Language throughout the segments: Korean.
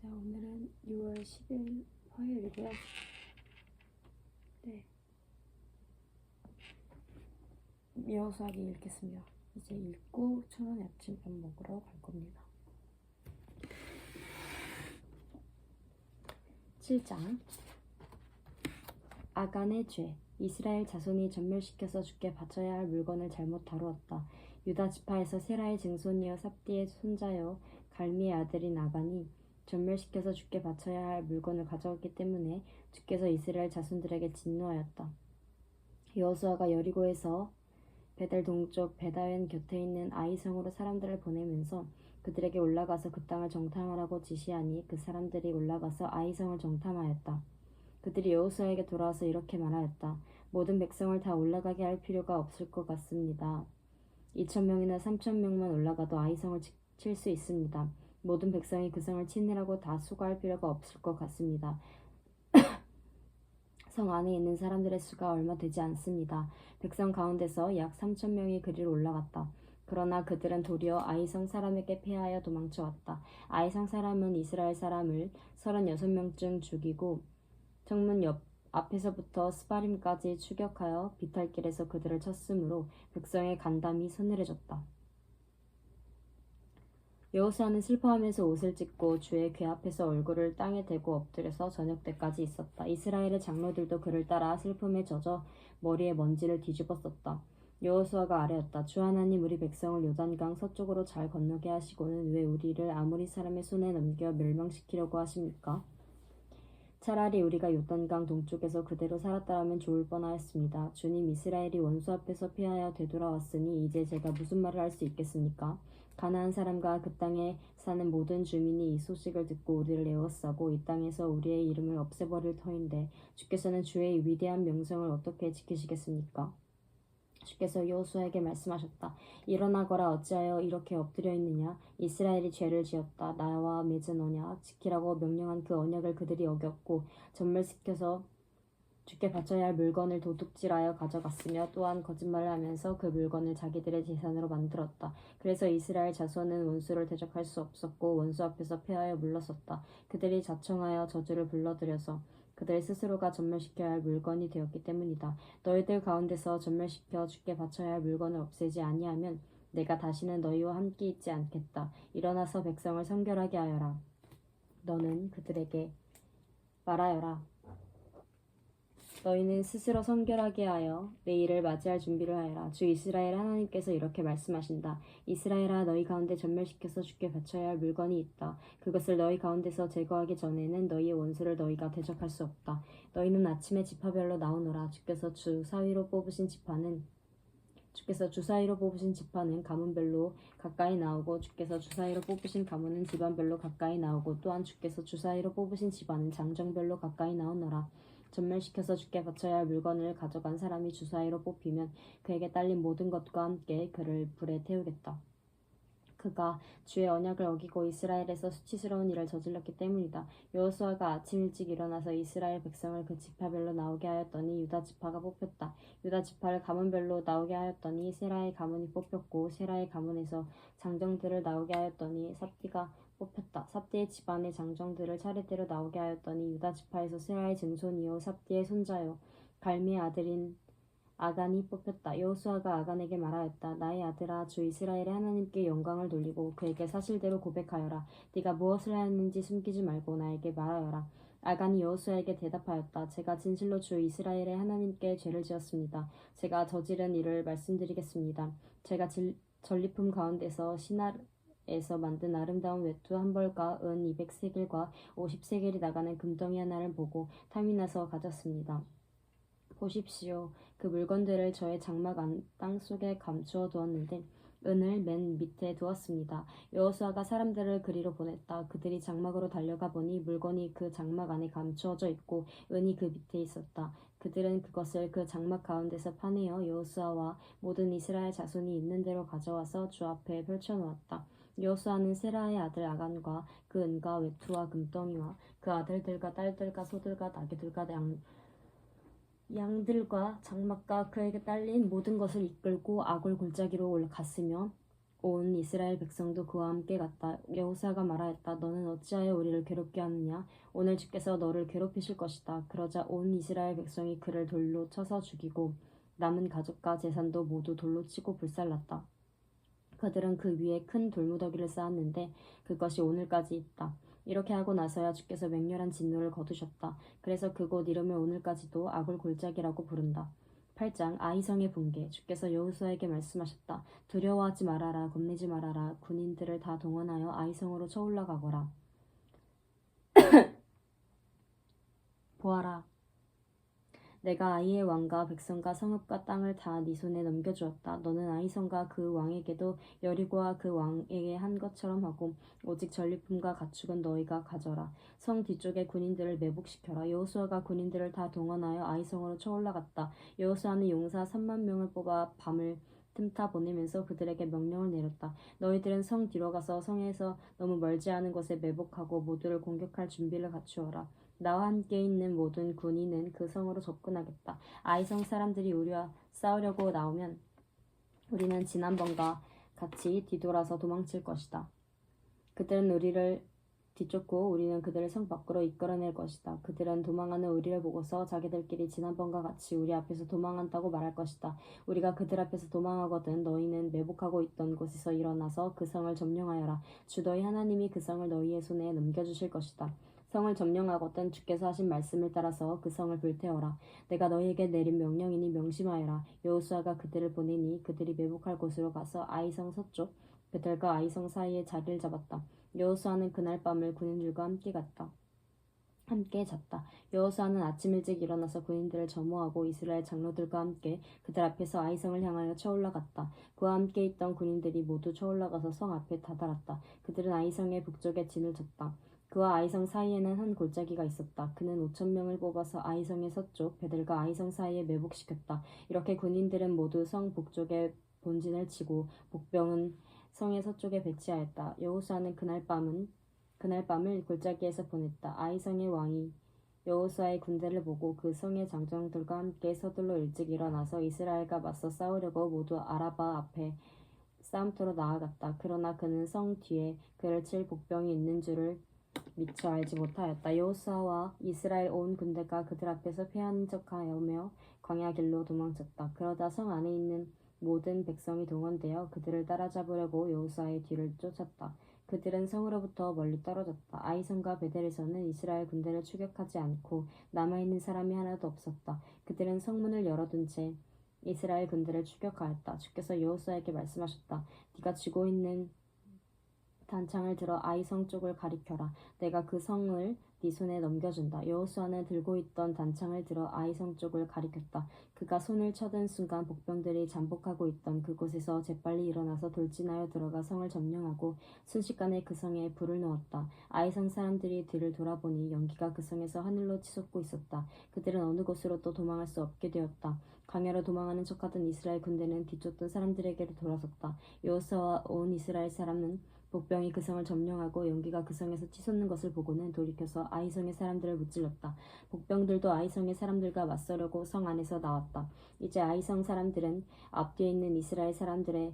안녕하세요. 오늘은 6월 10일 화요일이고요. 네, 여수하기 읽겠습니다. 이제 읽고 천원의 아침밥 먹으러 갈 겁니다. 7장 아간의 죄. 이스라엘 자손이 전멸시켜서 주께 바쳐야 할 물건을 잘못 다루었다. 유다 지파에서 세라의 증손이요 삽디의 손자요 갈미의 아들인 아간이 전멸시켜서 주께 바쳐야 할 물건을 가져갔기 때문에 주께서 이스라엘 자손들에게 진노하였다. 여호수아가 여리고에서 베델 동쪽 베다웬 곁에 있는 아이성으로 사람들을 보내면서 그들에게 올라가서 그 땅을 정탐하라고 지시하니 그 사람들이 올라가서 아이성을 정탐하였다. 그들이 여호수아에게 돌아와서 이렇게 말하였다. 모든 백성을 다 올라가게 할 필요가 없을 것 같습니다. 2,000명이나 3,000명만 올라가도 아이성을 칠 수 있습니다. 모든 백성이 그 성을 치느라고 다 수고할 필요가 없을 것 같습니다. 성 안에 있는 사람들의 수가 얼마 되지 않습니다. 백성 가운데서 약 3,000명이 그리로 올라갔다. 그러나 그들은 도리어 아이성 사람에게 패하여 도망쳐왔다. 아이성 사람은 이스라엘 사람을 36명쯤 죽이고 정문 옆 앞에서부터 스바림까지 추격하여 비탈길에서 그들을 쳤으므로 백성의 간담이 서늘해졌다. 여호수아는 슬퍼하면서 옷을 찢고 주의 궤 앞에서 얼굴을 땅에 대고 엎드려서 저녁 때까지 있었다. 이스라엘의 장로들도 그를 따라 슬픔에 젖어 머리에 먼지를 뒤집어 썼다. 여호수아가 아뢰었다. 주 하나님, 우리 백성을 요단강 서쪽으로 잘 건너게 하시고는 왜 우리를 아모리 사람의 손에 넘겨 멸망시키려고 하십니까? 차라리 우리가 요단강 동쪽에서 그대로 살았다라면 좋을 뻔하였습니다. 주님, 이스라엘이 원수 앞에서 피하여 되돌아왔으니 이제 제가 무슨 말을 할 수 있겠습니까? 가나안 사람과 그 땅에 사는 모든 주민이 이 소식을 듣고 우리를 에워싸고 이 땅에서 우리의 이름을 없애버릴 터인데 주께서는 주의 위대한 명성을 어떻게 지키시겠습니까? 주께서 여호수아에게 말씀하셨다. 일어나거라. 어찌하여 이렇게 엎드려 있느냐? 이스라엘이 죄를 지었다. 나와 맺은 언약 지키라고 명령한 그 언약을 그들이 어겼고 전멸시켜서 주께 바쳐야 할 물건을 도둑질하여 가져갔으며 또한 거짓말을 하면서 그 물건을 자기들의 재산으로 만들었다. 그래서 이스라엘 자손은 원수를 대적할 수 없었고 원수 앞에서 패하여 물러섰다. 그들이 자청하여 저주를 불러들여서 그들 스스로가 전멸시켜야 할 물건이 되었기 때문이다. 너희들 가운데서 전멸시켜 주께 바쳐야 할 물건을 없애지 아니하면 내가 다시는 너희와 함께 있지 않겠다. 일어나서 백성을 성결하게 하여라. 너는 그들에게 말하여라. 너희는 스스로 성결하게 하여 내일을 맞이할 준비를 하여라. 주 이스라엘 하나님께서 이렇게 말씀하신다. 이스라엘아, 너희 가운데 전멸시켜서 주께 바쳐야 할 물건이 있다. 그것을 너희 가운데서 제거하기 전에는 너희의 원수를 너희가 대적할 수 없다. 너희는 아침에 지파별로 나오너라. 주께서 주사위로 뽑으신 지파는 가문별로 가까이 나오고 주께서 주사위로 뽑으신 가문은 집안별로 가까이 나오고 또한 주께서 주사위로 뽑으신 집안은 장정별로 가까이 나오너라. 전멸시켜서 주께 바쳐야 할 물건을 가져간 사람이 주사위로 뽑히면 그에게 딸린 모든 것과 함께 그를 불에 태우겠다. 그가 주의 언약을 어기고 이스라엘에서 수치스러운 일을 저질렀기 때문이다. 여호수아가 아침 일찍 일어나서 이스라엘 백성을 그 지파별로 나오게 하였더니 유다 지파가 뽑혔다. 유다 지파를 가문별로 나오게 하였더니 세라의 가문이 뽑혔고 세라의 가문에서 장정들을 나오게 하였더니 삽디가 뽑혔다. 삽디의 집안의 장정들을 차례대로 나오게 하였더니 유다 지파에서 세라의 증손이요 삽디의 손자요 갈미의 아들인 아간이 뽑혔다. 여호수아가 아간에게 말하였다. 나의 아들아, 주 이스라엘의 하나님께 영광을 돌리고 그에게 사실대로 고백하여라. 네가 무엇을 하였는지 숨기지 말고 나에게 말하여라. 아간이 여호수아에게 대답하였다. 제가 진실로 주 이스라엘의 하나님께 죄를 지었습니다. 제가 저지른 일을 말씀드리겠습니다. 제가 전리품 가운데서 신할에서 만든 아름다운 외투 한 벌과 은 200세겔과 50세겔이 나가는 금덩이 하나를 보고 탐이 나서 가졌습니다. 보십시오. 그 물건들을 저의 장막 안 땅속에 감추어 두었는데 은을 맨 밑에 두었습니다. 여호수아가 사람들을 그리로 보냈다. 그들이 장막으로 달려가 보니 물건이 그 장막 안에 감추어져 있고 은이 그 밑에 있었다. 그들은 그것을 그 장막 가운데서 파내어 여호수아와 모든 이스라엘 자손이 있는 대로 가져와서 주 앞에 펼쳐놓았다. 여호수아는 세라의 아들 아간과 그 은과 외투와 금덩이와 그 아들들과 딸들과 소들과 나귀들과 양들과 장막과 그에게 딸린 모든 것을 이끌고 아굴 골짜기로 올라갔으며 온 이스라엘 백성도 그와 함께 갔다. 여호수아가 말하였다. 너는 어찌하여 우리를 괴롭게 하느냐? 오늘 주께서 너를 괴롭히실 것이다. 그러자 온 이스라엘 백성이 그를 돌로 쳐서 죽이고 남은 가족과 재산도 모두 돌로 치고 불살랐다. 그들은 그 위에 큰 돌무더기를 쌓았는데 그것이 오늘까지 있다. 이렇게 하고 나서야 주께서 맹렬한 진노를 거두셨다. 그래서 그곳 이름을 오늘까지도 아굴 골짜기라고 부른다. 8장 아이성의 붕괴. 주께서 여호수아에게 말씀하셨다. 두려워하지 말아라. 겁내지 말아라. 군인들을 다 동원하여 아이성으로 쳐올라가거라. 보아라. 내가 아이의 왕과 백성과 성읍과 땅을 다 네 손에 넘겨주었다. 너는 아이성과 그 왕에게도 여리고와 그 왕에게 한 것처럼 하고 오직 전리품과 가축은 너희가 가져라. 성 뒤쪽에 군인들을 매복시켜라. 여호수아가 군인들을 다 동원하여 아이성으로 쳐올라갔다. 여호수아는 용사 3만 명을 뽑아 밤을 틈타 보내면서 그들에게 명령을 내렸다. 너희들은 성 뒤로 가서 성에서 너무 멀지 않은 곳에 매복하고 모두를 공격할 준비를 갖추어라. 나와 함께 있는 모든 군인은 그 성으로 접근하겠다. 아이성 사람들이 우리와 싸우려고 나오면 우리는 지난번과 같이 뒤돌아서 도망칠 것이다. 그들은 우리를 뒤쫓고 우리는 그들을 성 밖으로 이끌어낼 것이다. 그들은 도망하는 우리를 보고서 자기들끼리 지난번과 같이 우리 앞에서 도망한다고 말할 것이다. 우리가 그들 앞에서 도망하거든 너희는 매복하고 있던 곳에서 일어나서 그 성을 점령하여라. 주 너희 하나님이 그 성을 너희의 손에 넘겨주실 것이다. 성을 점령하거든 주께서 하신 말씀을 따라서 그 성을 불태워라. 내가 너희에게 내린 명령이니 명심하여라. 여호수아가 그들을 보내니 그들이 매복할 곳으로 가서 아이성 서쪽 그들과 아이성 사이에 자리를 잡았다. 여호수아는 그날 밤을 군인들과 함께 잤다. 여호수아는 아침 일찍 일어나서 군인들을 점호하고 이스라엘 장로들과 함께 그들 앞에서 아이성을 향하여 쳐올라갔다. 그와 함께 있던 군인들이 모두 쳐올라가서 성 앞에 다다랐다. 그들은 아이성의 북쪽에 진을 쳤다. 그와 아이성 사이에는 한 골짜기가 있었다. 그는 5,000명을 뽑아서 아이성의 서쪽 베델과 아이성 사이에 매복시켰다. 이렇게 군인들은 모두 성 북쪽에 본진을 치고 복병은 성의 서쪽에 배치하였다. 여호수아는 그날 밤을 골짜기에서 보냈다. 아이성의 왕이 여호수아의 군대를 보고 그 성의 장정들과 함께 서둘러 일찍 일어나서 이스라엘과 맞서 싸우려고 모두 아라바 앞에 싸움터로 나아갔다. 그러나 그는 성 뒤에 그를 칠 복병이 있는 줄을 미처 알지 못하였다. 여호수아와 이스라엘 온 군대가 그들 앞에서 패한 척하여며 광야 길로 도망쳤다. 그러다 성 안에 있는 모든 백성이 동원되어 그들을 따라잡으려고 여호수아의 뒤를 쫓았다. 그들은 성으로부터 멀리 떨어졌다. 아이성과 베델에서는 이스라엘 군대를 추격하지 않고 남아있는 사람이 하나도 없었다. 그들은 성문을 열어둔 채 이스라엘 군대를 추격하였다. 주께서 여호수아에게 말씀하셨다. 네가 쥐고 있는 단창을 들어 아이성 쪽을 가리켜라. 내가 그 성을 네 손에 넘겨준다. 여호수아는 들고 있던 단창을 들어 아이성 쪽을 가리켰다. 그가 손을 쳐든 순간 복병들이 잠복하고 있던 그곳에서 재빨리 일어나서 돌진하여 들어가 성을 점령하고 순식간에 그 성에 불을 넣었다. 아이성 사람들이 뒤를 돌아보니 연기가 그 성에서 하늘로 치솟고 있었다. 그들은 어느 곳으로 또 도망할 수 없게 되었다. 광야로 도망하는 척하던 이스라엘 군대는 뒤쫓던 사람들에게로 돌아섰다. 여호수아와 온 이스라엘 사람은 복병이 그 성을 점령하고 연기가 그 성에서 치솟는 것을 보고는 돌이켜서 아이성의 사람들을 무찔렀다. 복병들도 아이성의 사람들과 맞서려고 성 안에서 나왔다. 이제 아이성 사람들은 앞뒤에 있는 이스라엘 사람들의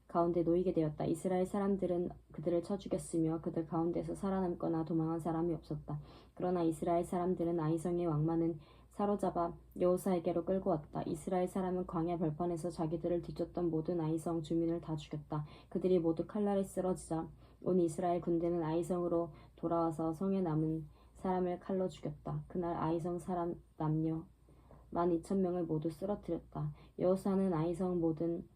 가운데 놓이게 되었다. 이스라엘 사람들은 그들을 쳐 죽였으며 그들 가운데서 살아남거나 도망한 사람이 없었다. 그러나 이스라엘 사람들은 아이성의 왕만은 사로잡아 여호수아에게로 끌고 왔다. 이스라엘 사람은 광야 벌판에서 자기들을 뒤쫓던 모든 아이성 주민을 다 죽였다. 그들이 모두 칼날에 쓰러지자 온 이스라엘 군대는 아이성으로 돌아와서 성에 남은 사람을 칼로 죽였다. 그날 아이성 사람 남녀 12,000명을 모두 쓰러뜨렸다. 여호수아는 아이성 모든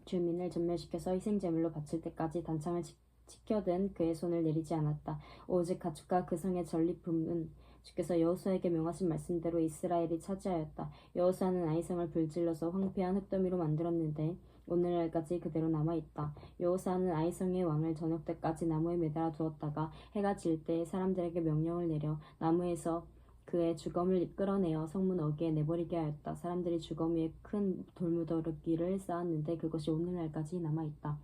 주민을 전멸시켜서 희생제물로 바칠 때까지 단창을 지켜든 그의 손을 내리지 않았다. 오직 가축과 그 성의 전리품은 주께서 여호수아에게 명하신 말씀대로 이스라엘이 차지하였다. 여호수아는 아이성을 불질러서 황폐한 흙더미로 만들었는데 오늘날까지 그대로 남아있다. 여호수아는 아이성의 왕을 저녁 때까지 나무에 매달아 두었다가 해가 질 때 사람들에게 명령을 내려 나무에서 그의 주검을 끌어내어 성문 어귀에 내버리게 하였다. 사람들이 주검 위에 큰 돌무더기를 쌓았는데 그것이 오늘날까지 남아있다.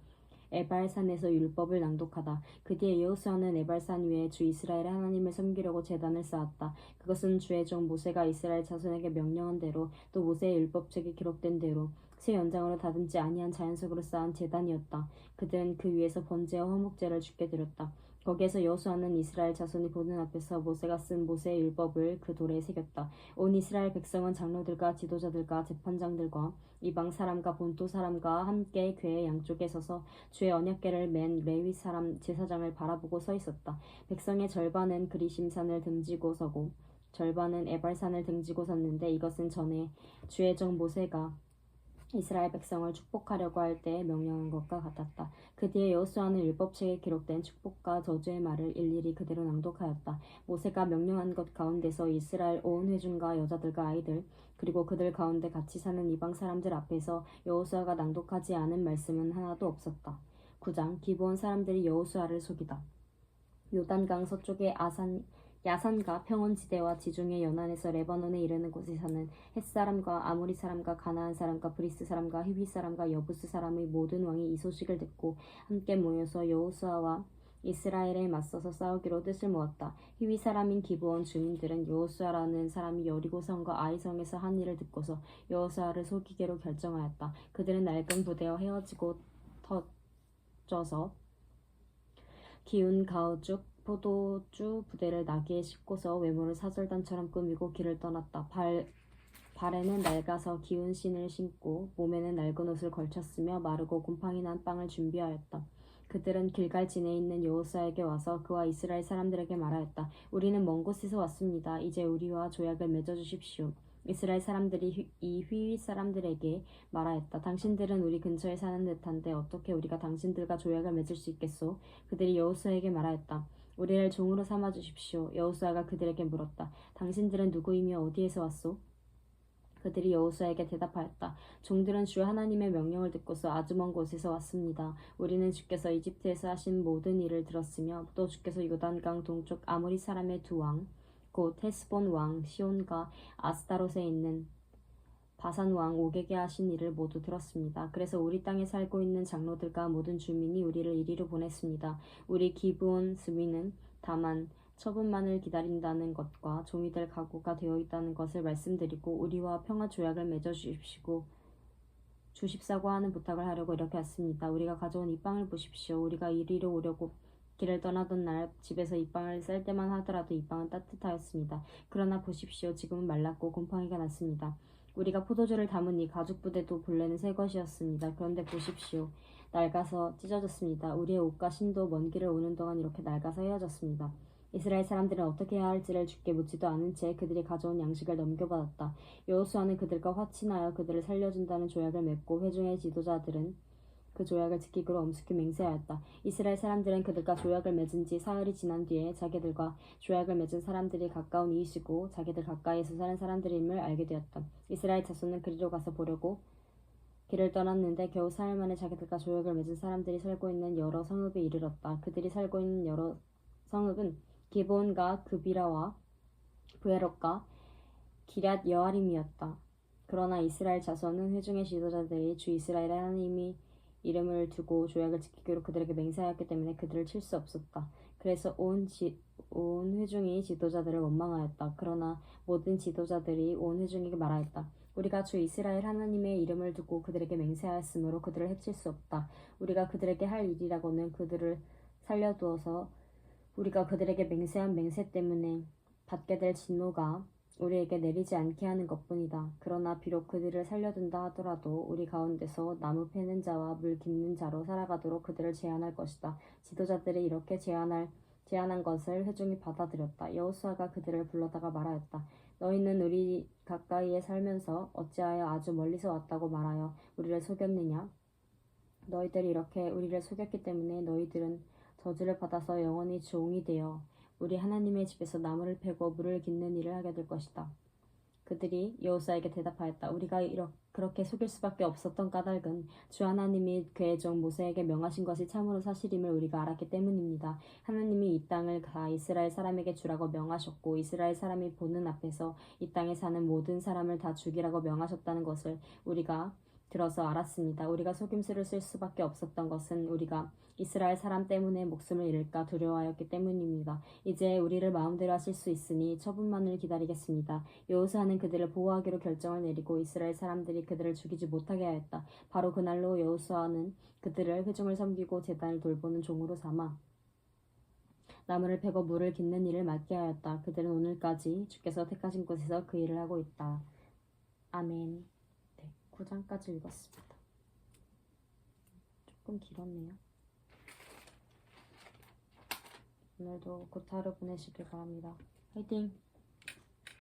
에발산에서 율법을 낭독하다. 그 뒤에 여호수아는 에발산 위에 주 이스라엘 하나님을 섬기려고 제단을 쌓았다. 그것은 주의 종 모세가 이스라엘 자손에게 명령한 대로 또 모세의 율법책에 기록된 대로 새 연장으로 다듬지 아니한 자연석으로 쌓은 제단이었다. 그들은 그 위에서 번제와 화목제를 주께 드렸다. 거기에서 여호수아는 이스라엘 자손이 보는 앞에서 모세가 쓴 모세의 율법을 그 돌에 새겼다. 온 이스라엘 백성은 장로들과 지도자들과 재판장들과 이방 사람과 본토 사람과 함께 궤의 양쪽에 서서 주의 언약궤를 맨 레위 사람 제사장을 바라보고 서 있었다. 백성의 절반은 그리심산을 등지고 서고 절반은 에발산을 등지고 섰는데 이것은 전에 주의 종 모세가 이스라엘 백성을 축복하려고 할 때 명령한 것과 같았다. 그 뒤에 여호수아는 율법책에 기록된 축복과 저주의 말을 일일이 그대로 낭독하였다. 모세가 명령한 것 가운데서 이스라엘 온 회중과 여자들과 아이들 그리고 그들 가운데 같이 사는 이방 사람들 앞에서 여호수아가 낭독하지 않은 말씀은 하나도 없었다. 9장 기브온 사람들이 여호수아를 속이다. 요단강 서쪽의 야산과 평원지대와 지중해 연안에서 레바논에 이르는 곳에 사는 헷사람과 아모리 사람과 가나안 사람과 브리스 사람과 히위 사람과 여부스 사람의 모든 왕이 이 소식을 듣고 함께 모여서 여호수아와 이스라엘에 맞서서 싸우기로 뜻을 모았다. 히위 사람인 기브온 주민들은 여호수아라는 사람이 여리고성과 아이성에서 한 일을 듣고서 여호수아를 속이기로 결정하였다. 그들은 낡은 부대와 헤어지고 터져서 기운 가우죽 포도주 부대를 나귀에 싣고서 외모를 사절단처럼 꾸미고 길을 떠났다. 발에는 낡아서 기운 신을 신고 몸에는 낡은 옷을 걸쳤으며 마르고 곰팡이 난 빵을 준비하였다. 그들은 길갈진에 있는 여호수아에게 와서 그와 이스라엘 사람들에게 말하였다. 우리는 먼 곳에서 왔습니다. 이제 우리와 조약을 맺어주십시오. 이스라엘 사람들이 이 휘위 사람들에게 말하였다. 당신들은 우리 근처에 사는 듯한데 어떻게 우리가 당신들과 조약을 맺을 수 있겠소? 그들이 여호수아에게 말하였다. 우리를 종으로 삼아 주십시오. 여호수아가 그들에게 물었다. 당신들은 누구이며 어디에서 왔소? 그들이 여호수아에게 대답하였다. 종들은 주 하나님의 명령을 듣고서 아주 먼 곳에서 왔습니다. 우리는 주께서 이집트에서 하신 모든 일을 들었으며 또 주께서 요단강 동쪽 아모리 사람의 두 왕, 곧 헤스본 왕 시온과 아스타롯에 있는 바산 왕 옥에게 하신 일을 모두 들었습니다. 그래서 우리 땅에 살고 있는 장로들과 모든 주민이 우리를 이리로 보냈습니다. 우리 기브온 스위는 다만 처분만을 기다린다는 것과 종이 될 각오가 되어 있다는 것을 말씀드리고 우리와 평화 조약을 맺어 주십사고 하는 부탁을 하려고 이렇게 왔습니다. 우리가 가져온 이 빵을 보십시오. 우리가 이리로 오려고 길을 떠나던 날 집에서 이 빵을 쌀 때만 하더라도 이 빵은 따뜻하였습니다. 그러나 보십시오. 지금은 말랐고 곰팡이가 났습니다. 우리가 포도주를 담은 이 가죽 부대도 본래는 새 것이었습니다. 그런데 보십시오. 낡아서 찢어졌습니다. 우리의 옷과 신도 먼 길을 오는 동안 이렇게 낡아서 헤어졌습니다. 이스라엘 사람들은 어떻게 해야 할지를 주께 묻지도 않은 채 그들이 가져온 양식을 넘겨받았다. 여호수아는 그들과 화친하여 그들을 살려준다는 조약을 맺고 회중의 지도자들은 그 조약을 지키기로 엄숙히 맹세하였다. 이스라엘 사람들은 그들과 조약을 맺은 지 사흘이 지난 뒤에 자기들과 조약을 맺은 사람들이 가까운 이웃이고 자기들 가까이에서 사는 사람들임을 알게 되었다. 이스라엘 자손은 그리로 가서 보려고 길을 떠났는데 겨우 사흘 만에 자기들과 조약을 맺은 사람들이 살고 있는 여러 성읍에 이르렀다. 그들이 살고 있는 여러 성읍은 기브온과 그비라와 브에롯과 기럇 여아림이었다. 그러나 이스라엘 자손은 회중의 지도자들이 주 이스라엘 하나님이 이름을 두고 조약을 지키기로 그들에게 맹세하였기 때문에 그들을 칠 수 없었다. 그래서 온 회중이 지도자들을 원망하였다. 그러나 모든 지도자들이 온 회중에게 말하였다. 우리가 주 이스라엘 하나님의 이름을 두고 그들에게 맹세하였으므로 그들을 해칠 수 없다. 우리가 그들에게 할 일이라고는 그들을 살려두어서 우리가 그들에게 맹세한 맹세 때문에 받게 될 진노가 우리에게 내리지 않게 하는 것뿐이다. 그러나 비록 그들을 살려둔다 하더라도 우리 가운데서 나무 패는 자와 물 깃는 자로 살아가도록 그들을 제한할 것이다. 지도자들이 이렇게 제한한 것을 회중이 받아들였다. 여호수아가 그들을 불러다가 말하였다. 너희는 우리 가까이에 살면서 어찌하여 아주 멀리서 왔다고 말하여 우리를 속였느냐? 너희들이 이렇게 우리를 속였기 때문에 너희들은 저주를 받아서 영원히 종이 되어 우리 하나님의 집에서 나무를 패고 물을 깃는 일을 하게 될 것이다. 그들이 여호수아에게 대답하였다. 우리가 그렇게 속일 수밖에 없었던 까닭은 주 하나님이 그의 종 모세에게 명하신 것이 참으로 사실임을 우리가 알았기 때문입니다. 하나님이 이 땅을 다 이스라엘 사람에게 주라고 명하셨고 이스라엘 사람이 보는 앞에서 이 땅에 사는 모든 사람을 다 죽이라고 명하셨다는 것을 우리가 들어서 알았습니다. 우리가 속임수를 쓸 수밖에 없었던 것은 우리가 이스라엘 사람 때문에 목숨을 잃을까 두려워하였기 때문입니다. 이제 우리를 마음대로 하실 수 있으니 처분만을 기다리겠습니다. 여호수아는 그들을 보호하기로 결정을 내리고 이스라엘 사람들이 그들을 죽이지 못하게 하였다. 바로 그날로 여호수아는 그들을 회중을 섬기고 제단을 돌보는 종으로 삼아 나무를 패고 물을 깃는 일을 맡게 하였다. 그들은 오늘까지 주께서 택하신 곳에서 그 일을 하고 있다. 아멘. 네, 9장까지 읽었습니다. 조금 길었네요. 오늘도 굿 하루 보내시길 바랍니다. 화이팅!